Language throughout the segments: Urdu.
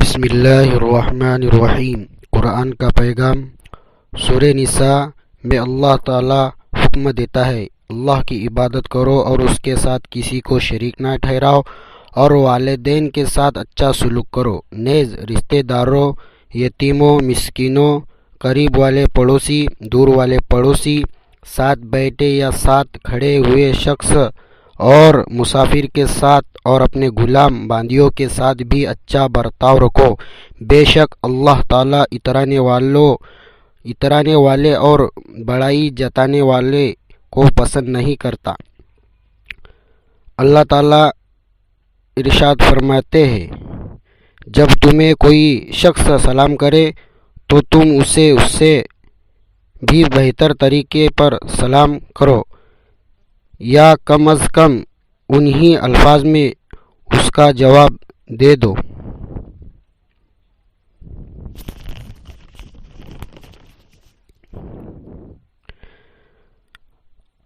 بسم اللہ الرحمن الرحیم۔ قرآن کا پیغام سورہ نساء میں اللہ تعالی حکم دیتا ہے، اللہ کی عبادت کرو اور اس کے ساتھ کسی کو شریک نہ ٹھہراؤ، اور والدین کے ساتھ اچھا سلوک کرو، نیز رشتہ داروں، یتیموں، مسکینوں، قریب والے پڑوسی، دور والے پڑوسی، ساتھ بیٹھے یا ساتھ کھڑے ہوئے شخص اور مسافر کے ساتھ اور اپنے غلام باندیوں کے ساتھ بھی اچھا برتاؤ رکھو۔ بے شک اللہ تعالیٰ اترانے والے اور بڑائی جتانے والے کو پسند نہیں کرتا۔ اللہ تعالیٰ ارشاد فرماتے ہیں، جب تمہیں کوئی شخص سلام کرے تو تم اس سے بھی بہتر طریقے پر سلام کرو، یا کم از کم انہی الفاظ میں اس کا جواب دے دو۔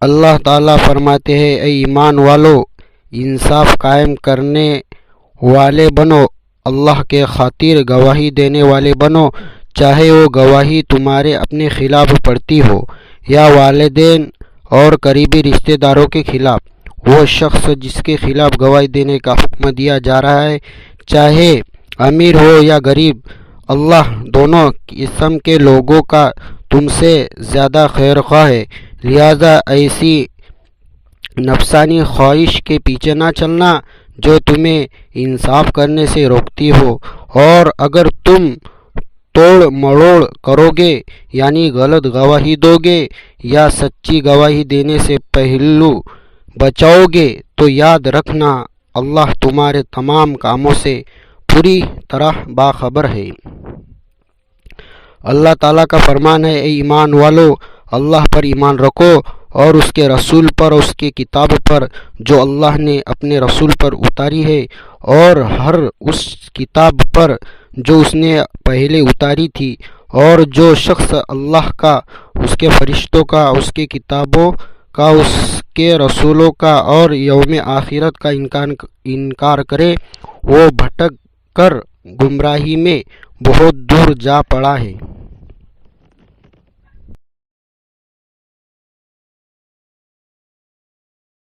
اللہ تعالیٰ فرماتے ہیں، اے ایمان والو، انصاف قائم کرنے والے بنو، اللہ کے خاطر گواہی دینے والے بنو، چاہے وہ گواہی تمہارے اپنے خلاف پڑتی ہو یا والدین اور قریبی رشتہ داروں کے خلاف۔ وہ شخص جس کے خلاف گواہی دینے کا حکم دیا جا رہا ہے، چاہے امیر ہو یا غریب، اللہ دونوں قسم کے لوگوں کا تم سے زیادہ خیر خواہ ہے، لہذا ایسی نفسانی خواہش کے پیچھے نہ چلنا جو تمہیں انصاف کرنے سے روکتی ہو، اور اگر تم توڑ مڑوڑ کرو گے، یعنی غلط گواہی دو گے یا سچی گواہی دینے سے پہلو بچاؤ گے، تو یاد رکھنا اللہ تمہارے تمام کاموں سے پوری طرح باخبر ہے۔ اللہ تعالیٰ کا فرمان ہے، اے ایمان والو، اللہ پر ایمان رکھو اور اس کے رسول پر، اس کی کتاب پر جو اللہ نے اپنے رسول پر اتاری ہے، اور ہر اس کتاب پر جو اس نے پہلے اتاری تھی، اور جو شخص اللہ کا، اس کے فرشتوں کا، اس کی کتابوں کا، اس کے رسولوں کا اور یوم آخرت کا انکار کرے، وہ بھٹک کر گمراہی میں بہت دور جا پڑا ہے۔